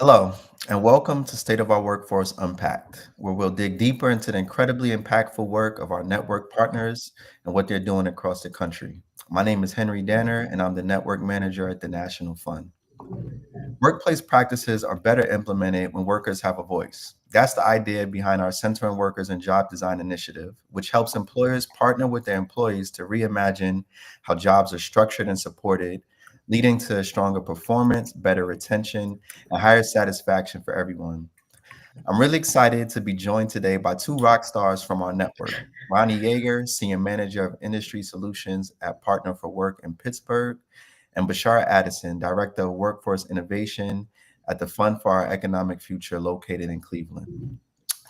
Hello, and welcome to State of Our Workforce Unpacked, where we'll dig deeper into the incredibly impactful work of our network partners and what they're doing across the country. My name is Henry Danner, and I'm the network manager at the National Fund. Workplace practices are better implemented when workers have a voice. That's the idea behind our Centering Workers and Job Design initiative, which helps employers partner with their employees to reimagine how jobs are structured and supported, leading to stronger performance, better retention, and higher satisfaction for everyone. I'm really excited to be joined today by two rock stars from our network. Ronnie Yeager, Senior Manager of Industry Solutions at Partner for Work in Pittsburgh, and Bashara Addison, Director of Workforce Innovation at the Fund for Our Economic Future located in Cleveland.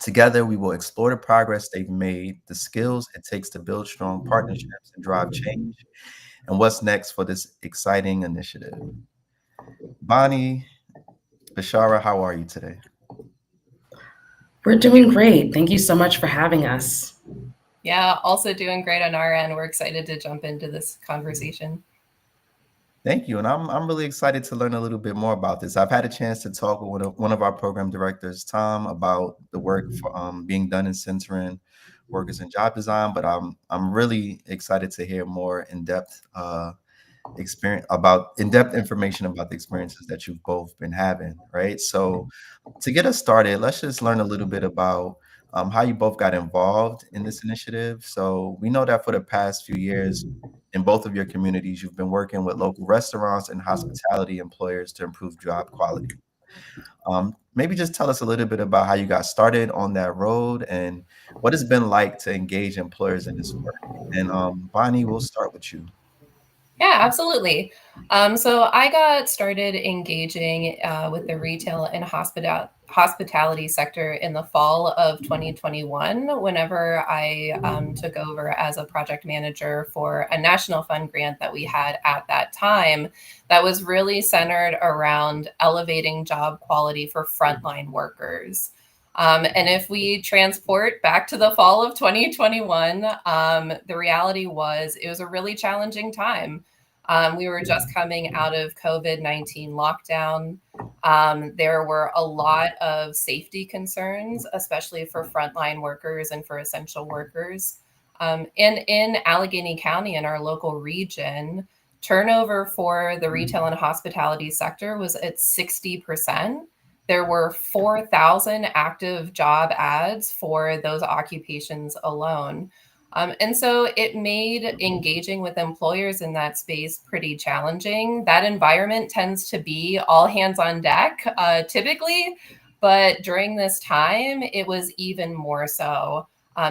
Together, we will explore the progress they've made, the skills it takes to build strong partnerships and drive change, and what's next for this exciting initiative. Bonnie, Bashara, how are you today? We're doing great. Thank you so much for having us. Yeah, also doing great on our end. We're excited to jump into this conversation. Thank you, and I'm really excited to learn a little bit more about this. I've had a chance to talk with one of our program directors, Tom, about the work for, being done in centering workers in job design. But I'm really excited to hear more in-depth information about the experiences that you've both been having, right? So to get us started, let's just learn a little bit about how you both got involved in this initiative. So we know that for the past few years, in both of your communities, you've been working with local restaurants and hospitality employers to improve job quality. Maybe just tell us a little bit about how you got started on that road and what it's been like to engage employers in this work. And Bonnie, we'll start with you. Yeah, absolutely. So I got started engaging with the retail and hospitality sector in the fall of 2021, whenever I took over as a project manager for a national fund grant that we had at that time that was really centered around elevating job quality for frontline workers. And if we transport back to the fall of 2021, the reality was it was a really challenging time. We were just coming out of COVID-19 lockdown. There were a lot of safety concerns, especially for frontline workers and for essential workers. And in Allegheny County, in our local region, turnover for the retail and hospitality sector was at 60%. There were 4,000 active job ads for those occupations alone. And so it made engaging with employers in that space pretty challenging. That environment tends to be all hands on deck, typically, but during this time, it was even more so.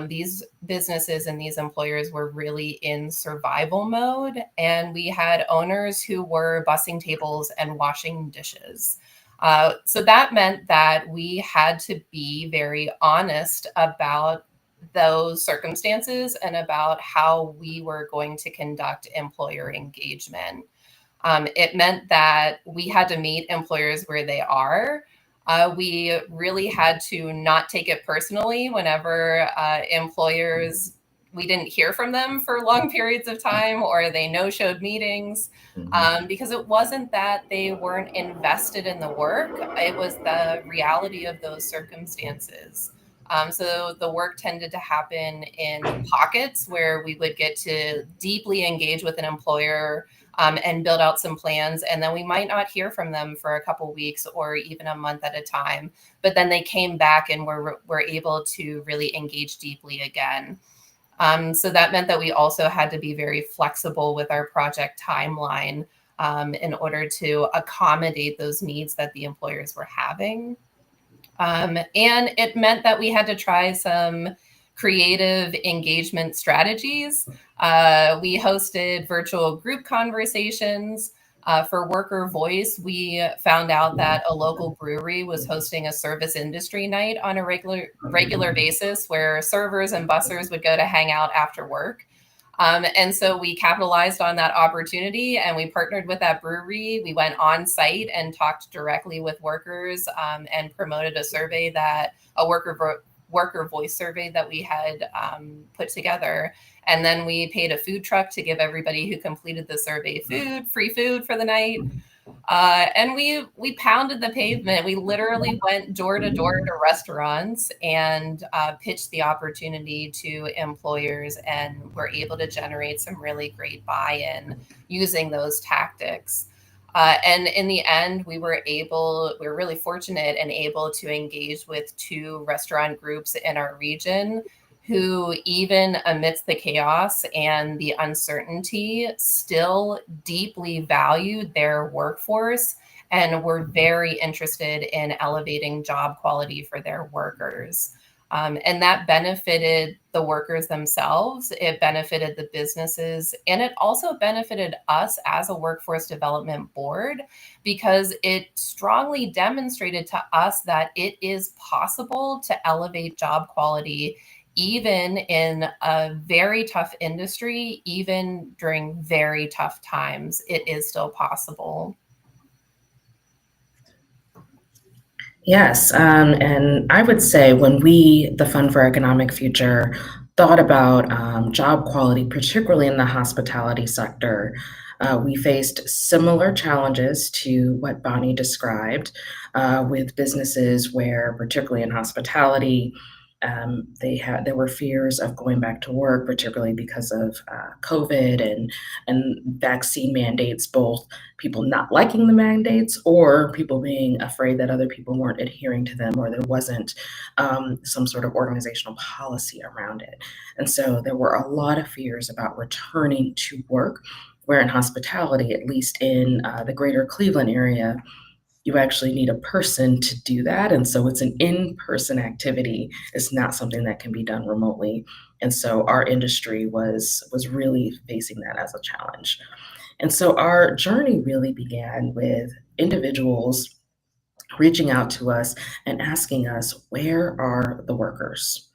These businesses and these employers were really in survival mode, and we had owners who were bussing tables and washing dishes. So that meant that we had to be very honest about those circumstances and about how we were going to conduct employer engagement. It meant that we had to meet employers where they are. We really had to not take it personally whenever employers, we didn't hear from them for long periods of time or they no-showed meetings, because it wasn't that they weren't invested in the work. It was the reality of those circumstances. So the work tended to happen in pockets where we would get to deeply engage with an employer, and build out some plans. And then we might not hear from them for a couple weeks or even a month at a time. But then they came back and were able to really engage deeply again. So that meant that we also had to be very flexible with our project timeline, in order to accommodate those needs that the employers were having. And it meant that we had to try some creative engagement strategies. We hosted virtual group conversations. For Worker Voice, we found out that a local brewery was hosting a service industry night on a regular basis where servers and bussers would go to hang out after work. And so we capitalized on that opportunity and we partnered with that brewery. We went on site and talked directly with workers, and promoted a worker voice survey that we had put together. And then we paid a food truck to give everybody who completed the survey free food for the night. And we pounded the pavement. We literally went door to door to restaurants and pitched the opportunity to employers, and were able to generate some really great buy-in using those tactics. And in the end, we were really fortunate and able to engage with 2 restaurant groups in our region who, even amidst the chaos and the uncertainty, still deeply valued their workforce and were very interested in elevating job quality for their workers. And that benefited the workers themselves, it benefited the businesses, and it also benefited us as a workforce development board, because it strongly demonstrated to us that it is possible to elevate job quality even in a very tough industry, even during very tough times. It is still possible. Yes, and I would say when we, the Fund for Economic Future, thought about job quality, particularly in the hospitality sector, we faced similar challenges to what Bonnie described with businesses where, particularly in hospitality, there were fears of going back to work, particularly because of COVID and vaccine mandates, both people not liking the mandates or people being afraid that other people weren't adhering to them, or there wasn't some sort of organizational policy around it. And so there were a lot of fears about returning to work, where in hospitality, at least in the greater Cleveland area, you actually need a person to do that. And so it's an in-person activity. It's not something that can be done remotely. And so our industry was really facing that as a challenge. And so our journey really began with individuals reaching out to us and asking us, where are the workers?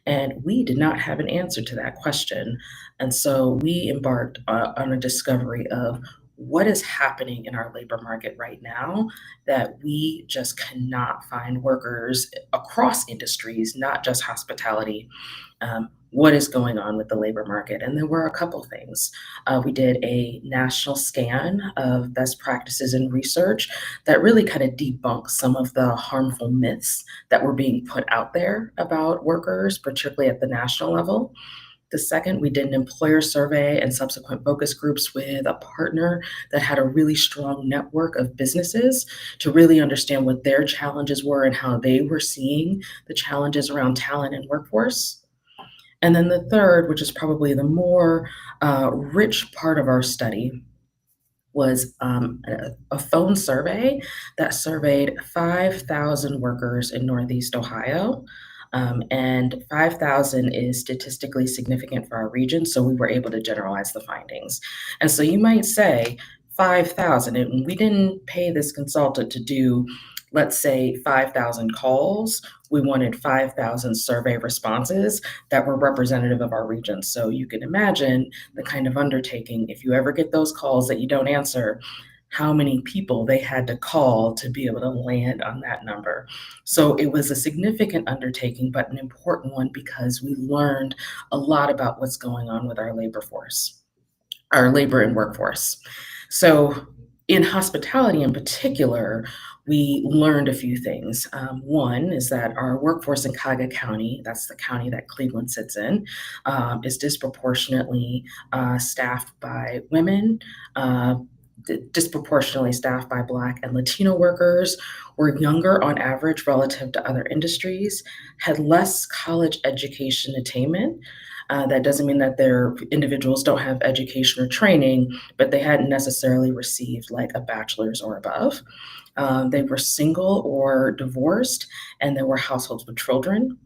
And we did not have an answer to that question. And so we embarked on a discovery of what is happening in our labor market right now, that we just cannot find workers across industries, not just hospitality. What is going on with the labor market? And there were a couple things. We did a national scan of best practices in research that really kind of debunked some of the harmful myths that were being put out there about workers, particularly at the national level. The second, we did an employer survey and subsequent focus groups with a partner that had a really strong network of businesses to really understand what their challenges were and how they were seeing the challenges around talent and workforce. And then the third, which is probably the more rich part of our study, was a phone survey that surveyed 5,000 workers in Northeast Ohio. And 5,000 is statistically significant for our region, so we were able to generalize the findings. And so you might say 5,000, and we didn't pay this consultant to do, let's say, 5,000 calls. We wanted 5,000 survey responses that were representative of our region. So you can imagine the kind of undertaking, if you ever get those calls that you don't answer, how many people they had to call to be able to land on that number. So it was a significant undertaking, but an important one, because we learned a lot about what's going on with our labor force, our labor and workforce. So in hospitality in particular, we learned a few things. One is that our workforce in Cuyahoga County, that's the county that Cleveland sits in, is disproportionately staffed by women, disproportionately staffed by Black and Latino workers, were younger on average relative to other industries, had less college education attainment. That doesn't mean that their individuals don't have education or training, but they hadn't necessarily received like a bachelor's or above. They were single or divorced, and there were households with children.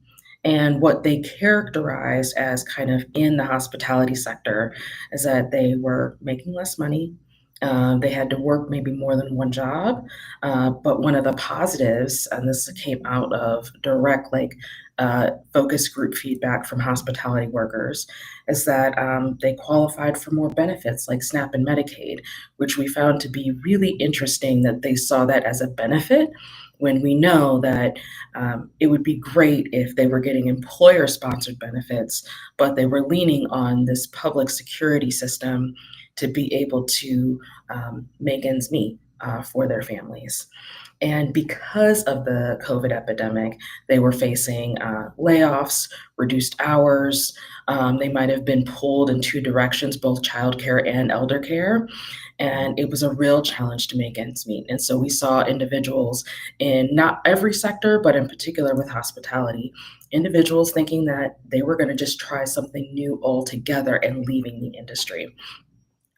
And what they characterized as kind of in the hospitality sector is that they were making less money. They had to work maybe more than one job. But one of the positives, and this came out of direct focus group feedback from hospitality workers, is that they qualified for more benefits like SNAP and Medicaid, which we found to be really interesting that they saw that as a benefit, when we know that it would be great if they were getting employer sponsored benefits, but they were leaning on this public security system to be able to make ends meet. for their families. And because of the COVID epidemic, they were facing layoffs, reduced hours. They might have been pulled in two directions, both childcare and elder care. And it was a real challenge to make ends meet. And so we saw individuals in not every sector, but in particular with hospitality, individuals thinking that they were going to just try something new altogether and leaving the industry.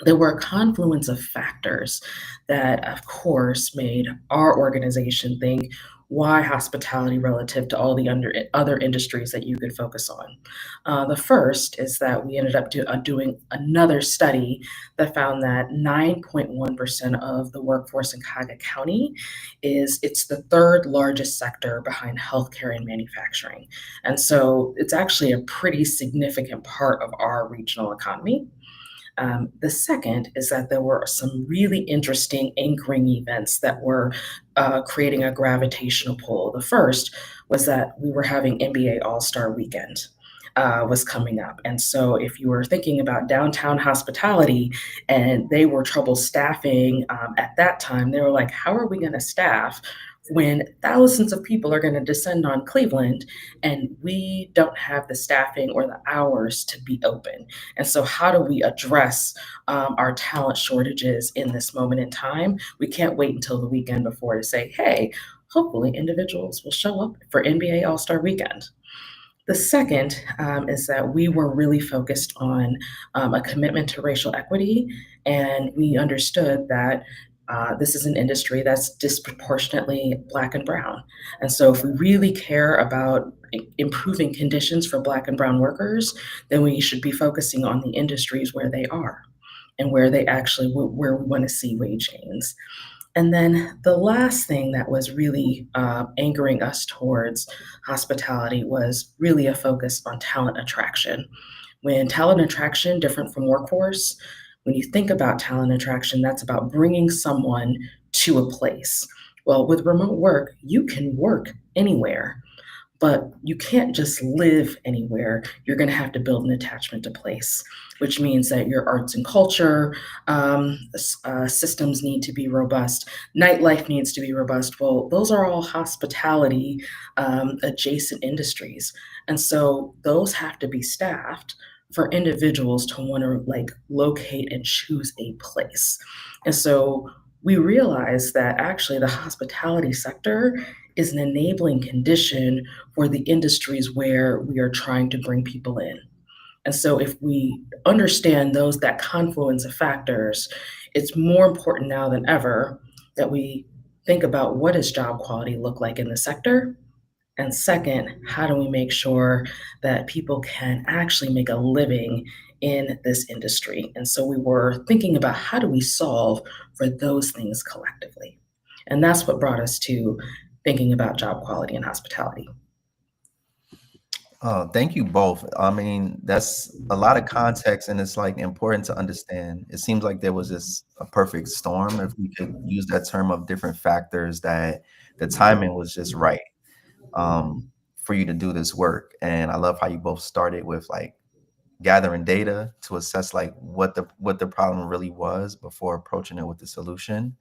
There were a confluence of factors that, of course, made our organization think, why hospitality relative to all the other industries that you could focus on? The first is that we ended up doing another study that found that 9.1% of the workforce in Cuyahoga County it's the third largest sector behind healthcare and manufacturing. And so it's actually a pretty significant part of our regional economy. The second is that there were some really interesting anchoring events that were creating a gravitational pull. The first was that we were having NBA All Star Weekend. Was coming up. And so, if you were thinking about downtown hospitality and they were trouble staffing at that time, they were like, how are we going to staff when thousands of people are going to descend on Cleveland and we don't have the staffing or the hours to be open? And so, how do we address our talent shortages in this moment in time? We can't wait until the weekend before to say, hey, hopefully individuals will show up for NBA All Star Weekend. The second is that we were really focused on a commitment to racial equity, and we understood that this is an industry that's disproportionately Black and Brown. And so, if we really care about improving conditions for Black and Brown workers, then we should be focusing on the industries where they are and where they actually where we want to see wage gains. And then the last thing that was really anchoring us towards hospitality was really a focus on talent attraction. When talent attraction, different from workforce, when you think about talent attraction, that's about bringing someone to a place. Well, with remote work, you can work anywhere, but you can't just live anywhere. You're going to have to build an attachment to place, which means that your arts and culture systems need to be robust. Nightlife needs to be robust. Well, those are all hospitality adjacent industries. And so those have to be staffed for individuals to want to like locate and choose a place. And so we realize that actually the hospitality sector is an enabling condition for the industries where we are trying to bring people in. And so if we understand that confluence of factors, it's more important now than ever that we think about what does job quality look like in the sector? And second, how do we make sure that people can actually make a living in this industry? And so we were thinking about how do we solve for those things collectively? And that's what brought us to thinking about job quality and hospitality. Thank you both. I mean, that's a lot of context, and it's like important to understand. It seems like there was just a perfect storm, if we could use that term, of different factors that the timing was just right for you to do this work. And I love how you both started with like gathering data to assess like what the problem really was before approaching it with the solution.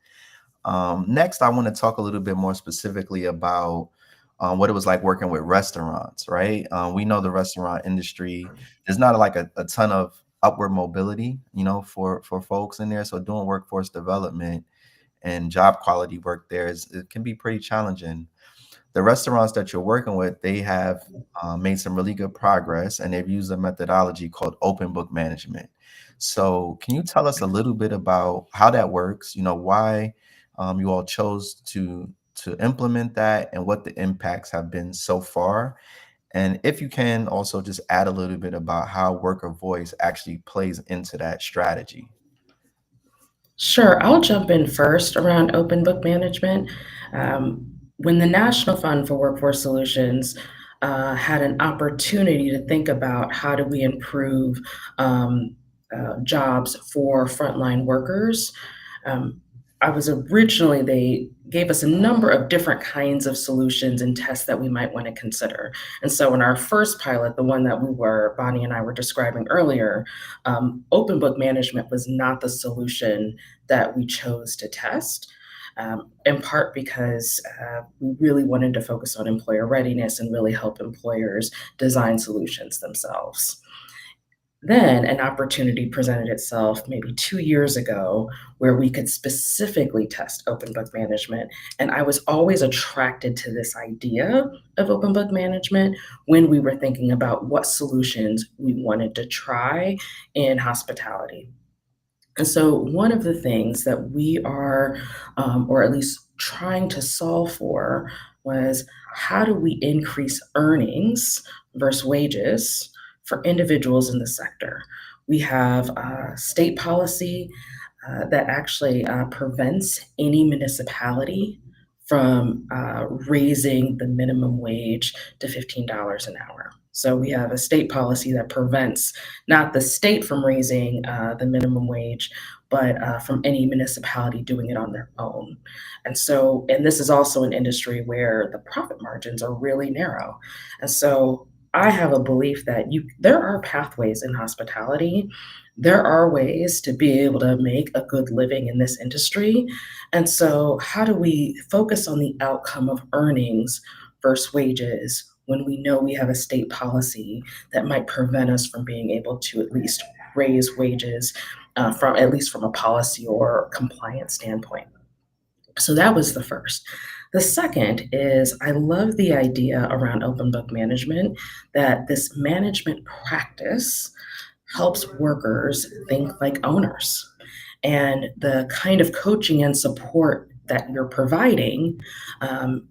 Next, I want to talk a little bit more specifically about what it was like working with restaurants, right? We know the restaurant industry, there's not like a ton of upward mobility, for folks in there. So doing workforce development and job quality work there it can be pretty challenging. The restaurants that you're working with, they have made some really good progress, and they've used a methodology called open book management. So can you tell us a little bit about how that works? Why you all chose to implement that and what the impacts have been so far. And if you can also just add a little bit about how worker voice actually plays into that strategy. Sure, I'll jump in first around open book management. When the National Fund for Workforce Solutions had an opportunity to think about how do we improve jobs for frontline workers, um, they gave us a number of different kinds of solutions and tests that we might want to consider. And so in our first pilot, the one that Bonnie and I were describing earlier, open book management was not the solution that we chose to test. in part because we really wanted to focus on employer readiness and really help employers design solutions themselves. Then an opportunity presented itself maybe 2 years ago where we could specifically test open book management. And I was always attracted to this idea of open book management when we were thinking about what solutions we wanted to try in hospitality. And so, one of the things that we are, or at least trying to solve for, was how do we increase earnings versus wages for individuals in the sector? We have state policy that actually prevents any municipality from raising the minimum wage to $15 an hour. So we have a state policy that prevents not the state from raising the minimum wage, but from any municipality doing it on their own. And so, and this is also an industry where the profit margins are really narrow. And so I have a belief that there are pathways in hospitality. There are ways to be able to make a good living in this industry. And so, how do we focus on the outcome of earnings versus wages when we know we have a state policy that might prevent us from being able to at least raise wages from at least from a policy or compliance standpoint? So that was the first. The second is I love the idea around open book management that this management practice helps workers think like owners. And the kind of coaching and support that you're providing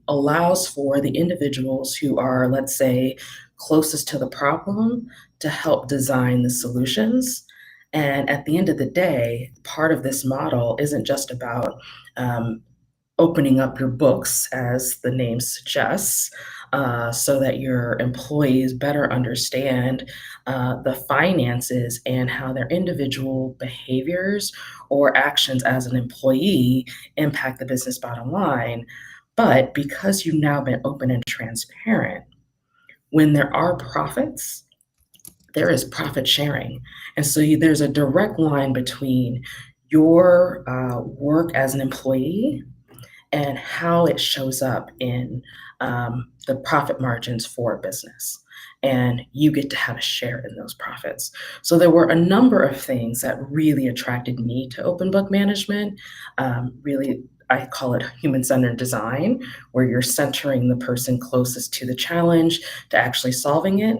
allows for the individuals who are, let's say, closest to the problem to help design the solutions. And at the end of the day, part of this model isn't just about um, opening up your books, as the name suggests, so that your employees better understand the finances and how their individual behaviors or actions as an employee impact the business bottom line. But because you've now been open and transparent, when there are profits, there is profit sharing. And so there's a direct line between your work as an employee and how it shows up in the profit margins for a business. And you get to have a share in those profits. So there were a number of things that really attracted me to open book management. Really, I call it human centered design, where you're centering the person closest to the challenge to actually solving it.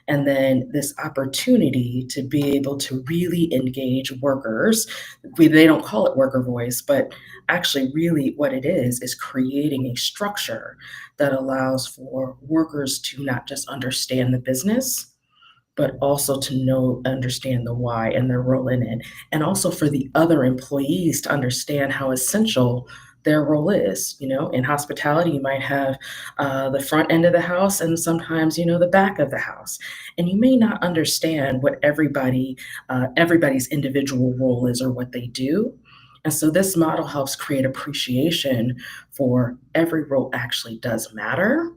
And then this opportunity to be able to really engage workers. They don't call it worker voice, but actually really what it is creating a structure that allows for workers to not just understand the business but also to understand the why and their role in it, and also for the other employees to understand how essential their role is. In hospitality, you might have the front end of the house and sometimes, the back of the house. And you may not understand what everybody's individual role is or what they do. And so this model helps create appreciation for every role actually does matter,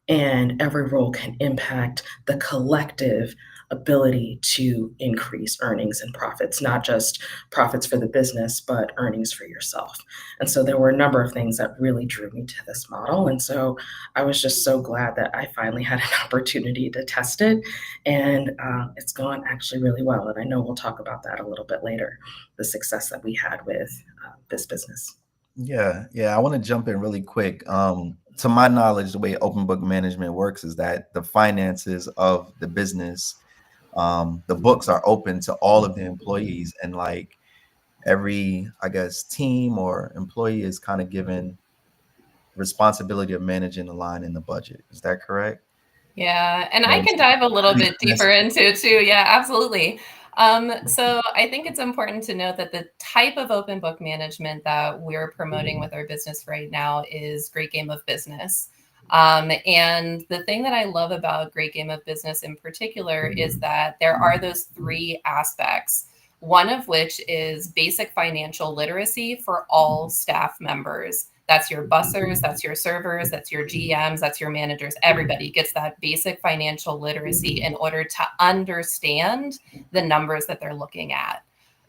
and every role can impact the collective ability to increase earnings and profits, not just profits for the business, but earnings for yourself. And so there were a number of things that really drew me to this model. And so I was just so glad that I finally had an opportunity to test it. And it's gone actually really well. And I know we'll talk about that a little bit later, the success that we had with this business. Yeah. I want to jump in really quick. To my knowledge, the way open book management works is that the finances of the business, the books are open to all of the employees, and like every, I guess, team or employee is kind of given responsibility of managing the line in the budget. Is that correct? Yeah, and I Or can dive a little pretty bit deeper classic? into it too. Yeah, absolutely. So I think it's important to note that the type of open book management that we're promoting with our business right now is Great Game of Business. And the thing that I love about Great Game of Business in particular is that there are those three aspects. One of which is basic financial literacy for all staff members. That's your bussers, that's your servers, that's your GMs, that's your managers. Everybody gets that basic financial literacy in order to understand the numbers that they're looking at.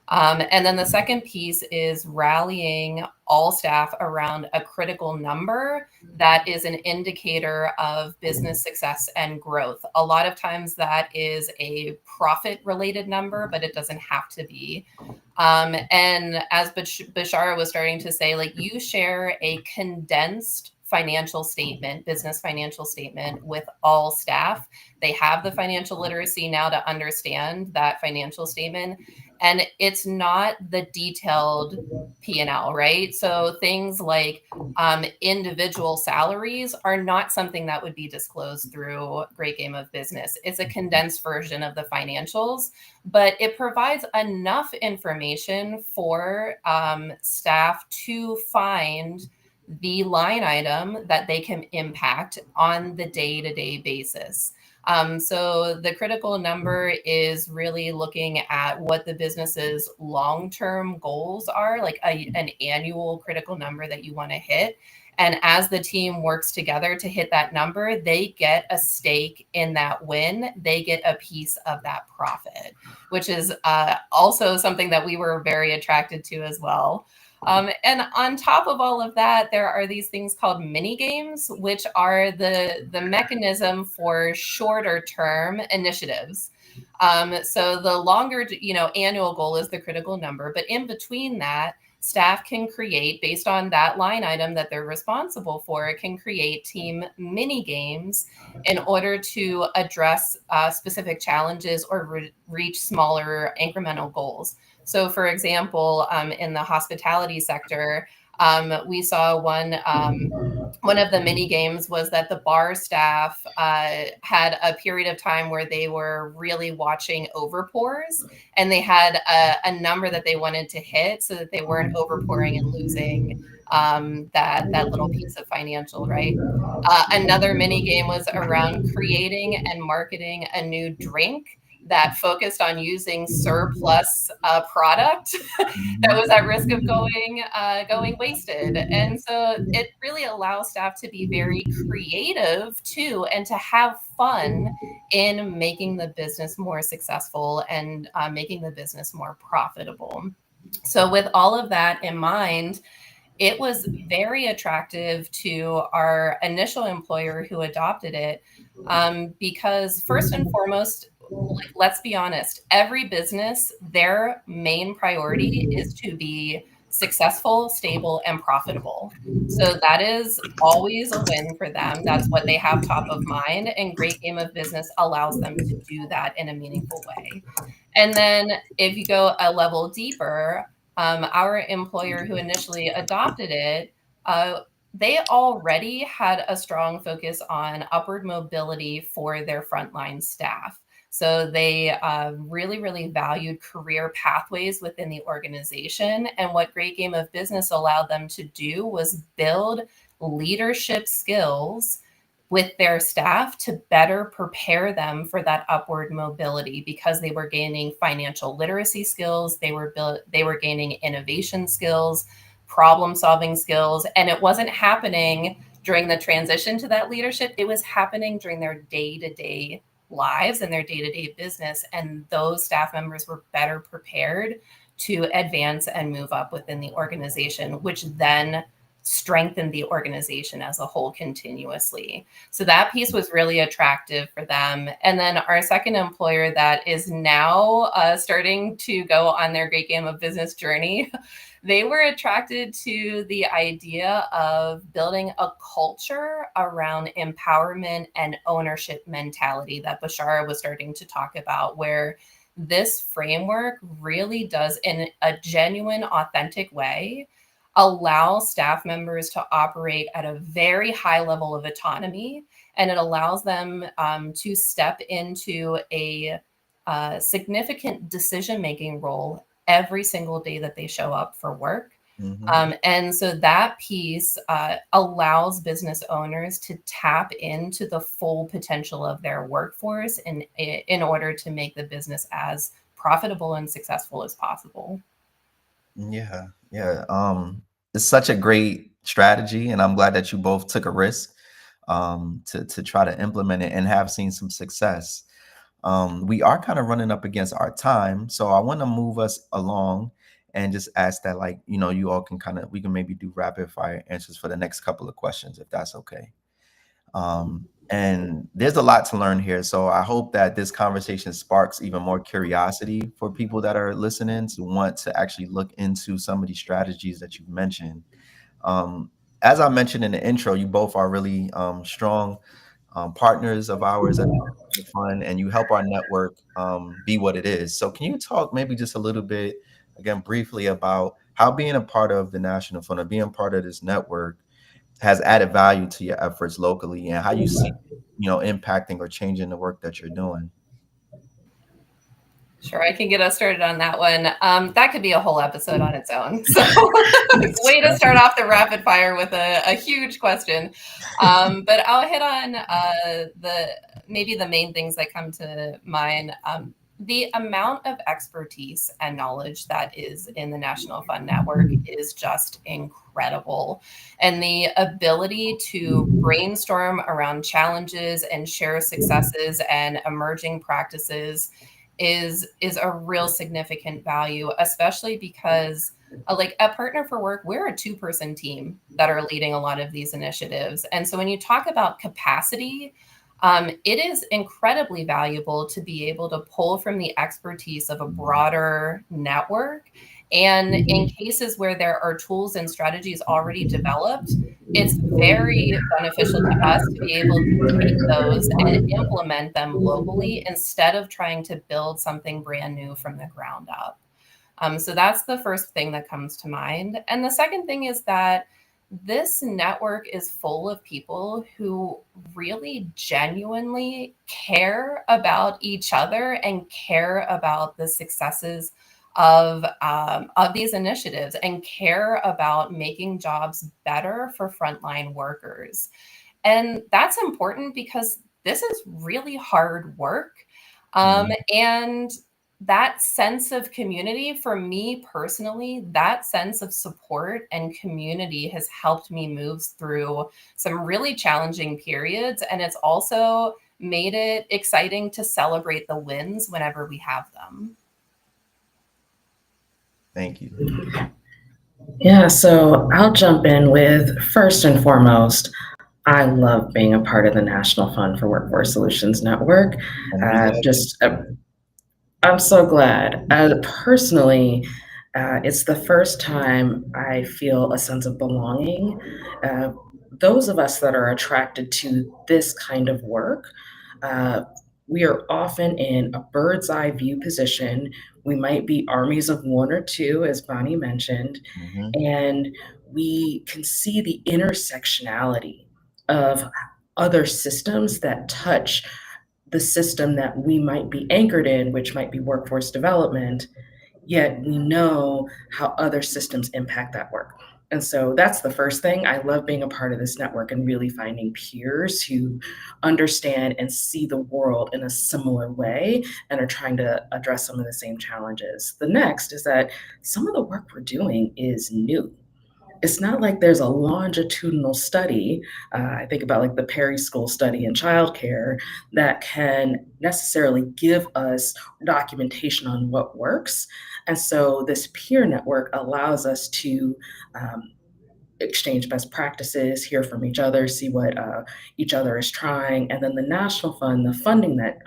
And then the second piece is rallying all staff around a critical number that is an indicator of business success and growth. A lot of times that is a profit related number, but it doesn't have to be. And as Bashara was starting to say, like, you share a condensed financial statement, business financial statement with all staff. They have the financial literacy now to understand that financial statement. And it's not the detailed P&L, right? So things like individual salaries are not something that would be disclosed through Great Game of Business. It's a condensed version of the financials, but it provides enough information for staff to find the line item that they can impact on the day-to-day basis. So the critical number is really looking at what the business's long-term goals are, like an annual critical number that you want to hit. And as the team works together to hit that number, they get a stake in that win. They get a piece of that profit, which is also something that we were very attracted to as well. And on top of all of that, there are these things called mini games, which are the mechanism for shorter term initiatives. So the longer, annual goal is the critical number, but in between that, staff can create, based on that line item that they're responsible for, can create team mini games in order to address specific challenges or reach smaller incremental goals. So, for example, in the hospitality sector, we saw one of the mini games was that the bar staff had a period of time where they were really watching overpours, and they had a number that they wanted to hit so that they weren't overpouring and losing that little piece of financial, right? Another mini game was around creating and marketing a new drink that focused on using surplus product that was at risk of going wasted. And so it really allows staff to be very creative too, and to have fun in making the business more successful and making the business more profitable. So with all of that in mind, it was very attractive to our initial employer who adopted it, because first and foremost, like, let's be honest, every business, their main priority is to be successful, stable, and profitable. So that is always a win for them. That's what they have top of mind. And Great Game of Business allows them to do that in a meaningful way. And then if you go a level deeper, our employer who initially adopted it, they already had a strong focus on upward mobility for their frontline staff. So they really, really valued career pathways within the organization. And what Great Game of Business allowed them to do was build leadership skills with their staff to better prepare them for that upward mobility, because they were gaining financial literacy skills, they were gaining innovation skills, problem solving skills, and it wasn't happening during the transition to that leadership. It was happening during their day-to-day lives and their day-to-day business, and those staff members were better prepared to advance and move up within the organization, which then strengthen the organization as a whole continuously. So that piece was really attractive for them. And then our second employer that is now starting to go on their Great Game of Business journey, they were attracted to the idea of building a culture around empowerment and ownership mentality that Bashara was starting to talk about, where this framework really does, in a genuine, authentic way, allow staff members to operate at a very high level of autonomy, and it allows them to step into a significant decision-making role every single day that they show up for work. And so that piece allows business owners to tap into the full potential of their workforce in order to make the business as profitable and successful as possible. Yeah, yeah. It's such a great strategy, and I'm glad that you both took a risk to try to implement it and have seen some success. We are kind of running up against our time, so I want to move us along and just ask that, like, you all can we can maybe do rapid fire answers for the next couple of questions, if that's okay. And there's a lot to learn here. So I hope that this conversation sparks even more curiosity for people that are listening to want to actually look into some of these strategies that you've mentioned. As I mentioned in the intro, you both are really strong partners of ours at the National Fund, and you help our network be what it is. So, can you talk maybe just a little bit, again, briefly about how being a part of the National Fund or being part of this network has added value to your efforts locally, and how you see, impacting or changing the work that you're doing? Sure, I can get us started on that one. That could be a whole episode on its own. So, way to start off the rapid fire with a huge question. But I'll hit on maybe the main things that come to mind. The amount of expertise and knowledge that is in the National Fund Network is just incredible. And the ability to brainstorm around challenges and share successes and emerging practices is a real significant value, especially because like at Partner for Work, we're a two-person team that are leading a lot of these initiatives. And so when you talk about capacity, it is incredibly valuable to be able to pull from the expertise of a broader network. And in cases where there are tools and strategies already developed, it's very beneficial to us to be able to take those and implement them locally instead of trying to build something brand new from the ground up. So that's the first thing that comes to mind. And the second thing is that this network is full of people who really genuinely care about each other and care about the successes of these initiatives and care about making jobs better for frontline workers. And that's important because this is really hard work. And that sense of community, for me personally, that sense of support and community has helped me move through some really challenging periods. And it's also made it exciting to celebrate the wins whenever we have them. Thank you. Yeah, so I'll jump in with first and foremost, I love being a part of the National Fund for Workforce Solutions Network. And we love you. Just I'm so glad. Personally, it's the first time I feel a sense of belonging. Uh, those of us that are attracted to this kind of work, uh, we are often in a bird's eye view position. We might be armies of one or two, as Bonnie mentioned, Mhm. and we can see the intersectionality of other systems that touch the system that we might be anchored in, which might be workforce development, yet we know how other systems impact that work. And so that's the first thing. I love being a part of this network and really finding peers who understand and see the world in a similar way and are trying to address some of the same challenges. The next is that some of the work we're doing is new. It's not like there's a longitudinal study. I think about like the Perry School study in childcare that can necessarily give us documentation on what works. And so this peer network allows us to exchange best practices, hear from each other, see what each other is trying. And then the National Fund, the funding that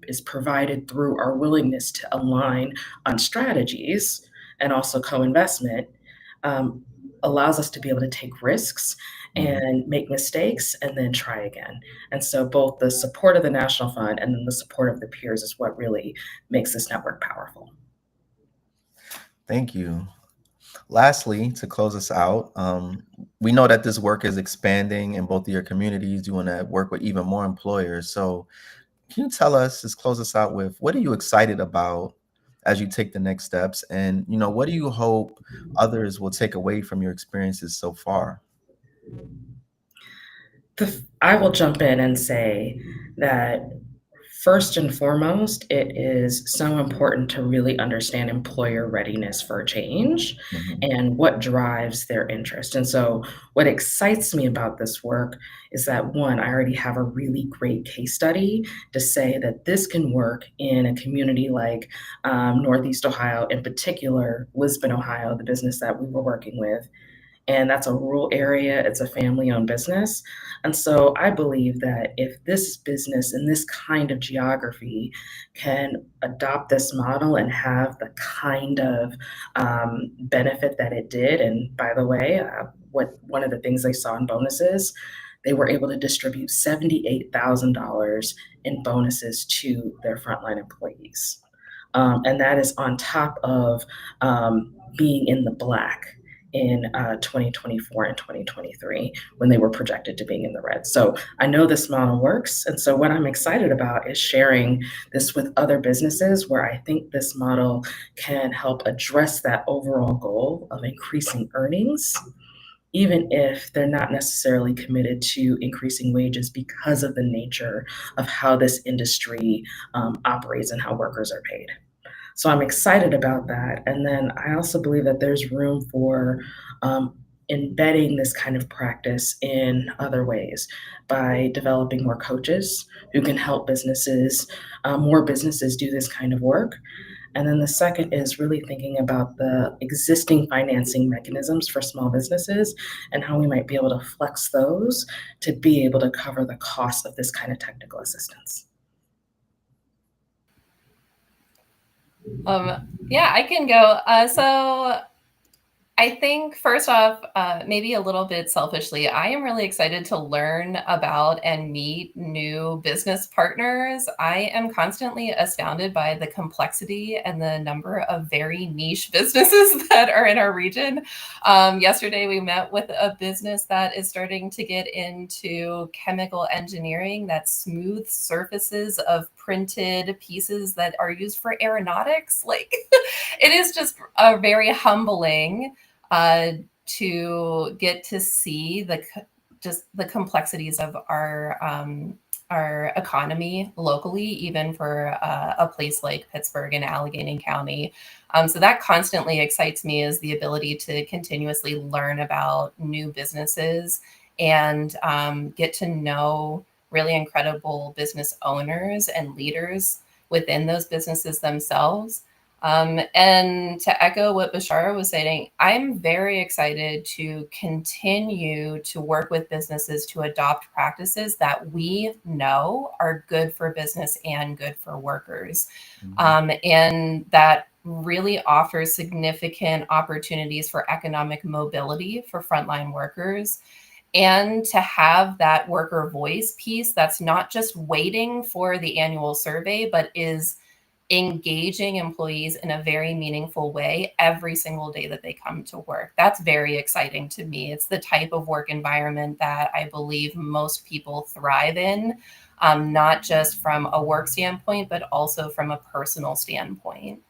is provided through our willingness to align on strategies and also co investment. Um, allows us to be able to take risks Mhm. and make mistakes and then try again. And so both the support of the National Fund and then the support of the peers is what really makes this network powerful. Thank you. Lastly, to close us out, we know that this work is expanding in both of your communities. You want to work with even more employers. So, can you tell us, just close us out with, what are you excited about as you take the next steps? And, what do you hope others will take away from your experiences so far? I will jump in and say that First and foremost, it is so important to really understand employer readiness for change Mhm. and what drives their interest. And so, what excites me about this work is that one, I already have a really great case study to say that this can work in a community like Northeast Ohio, in particular, Lisbon, Ohio, the business that we were working with, and that's a rural area. It's a family owned business. And so I believe that if this business in this kind of geography can adopt this model and have the kind of benefit that it did, and by the way, what one of the things they saw in bonuses, they were able to distribute $78,000 in bonuses to their frontline employees. And that is on top of being in the black in 2024 and 2023 when they were projected to being in the red. So I know this model works. And so what I'm excited about is sharing this with other businesses where I think this model can help address that overall goal of increasing earnings, even if they're not necessarily committed to increasing wages because of the nature of how this industry operates and how workers are paid. So I'm excited about that. And then I also believe that there's room for um, embedding this kind of practice in other ways by developing more coaches who can help more businesses do this kind of work. And then the second is really thinking about the existing financing mechanisms for small businesses and how we might be able to flex those to be able to cover the cost of this kind of technical assistance. Yeah, I can go. So I think first off, maybe a little bit selfishly, I am really excited to learn about and meet new business partners. I am constantly astounded by the complexity and the number of very niche businesses that are in our region. Yesterday, we met with a business that is starting to get into chemical engineering that smooths surfaces of printed pieces that are used for aeronautics. Like, it is just a very humbling to get to see just the complexities of our economy locally, even for a place like Pittsburgh and Allegheny County. So that constantly excites me, is the ability to continuously learn about new businesses and get to know really incredible business owners and leaders within those businesses themselves. And to echo what Bashara was saying, I'm very excited to continue to work with businesses to adopt practices that we know are good for business and good for workers. And that really offers significant opportunities for economic mobility for frontline workers, and to have that worker voice piece that's not just waiting for the annual survey, but is engaging employees in a very meaningful way every single day that they come to work. That's very exciting to me. It's the type of work environment that I believe most people thrive in, not just from a work standpoint, but also from a personal standpoint.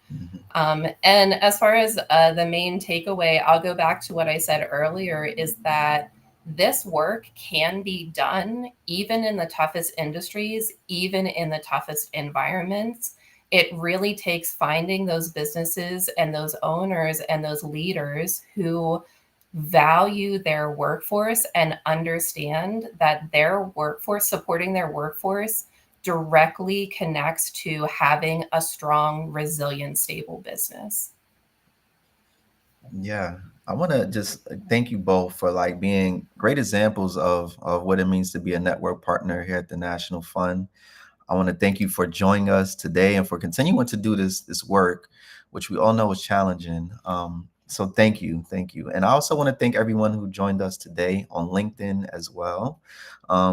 And as far as the main takeaway, I'll go back to what I said earlier, is that this work can be done even in the toughest industries, even in the toughest environments. It really takes finding those businesses and those owners and those leaders who value their workforce and understand that their workforce, supporting their workforce, directly connects to having a strong, resilient, stable business. Yeah, I want to just thank you both for like being great examples of what it means to be a network partner here at the National Fund. I want to thank you for joining us today and for continuing to do this work, which we all know is challenging. So thank you. And I also want to thank everyone who joined us today on LinkedIn as well.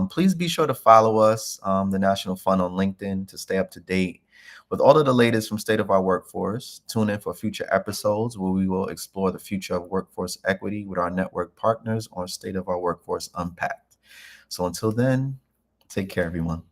Please be sure to follow us, the National Fund, on LinkedIn to stay up to date with all of the latest from State of Our Workforce. Tune in for future episodes where we will explore the future of workforce equity with our network partners on State of Our Workforce Unpacked. So until then, take care, everyone.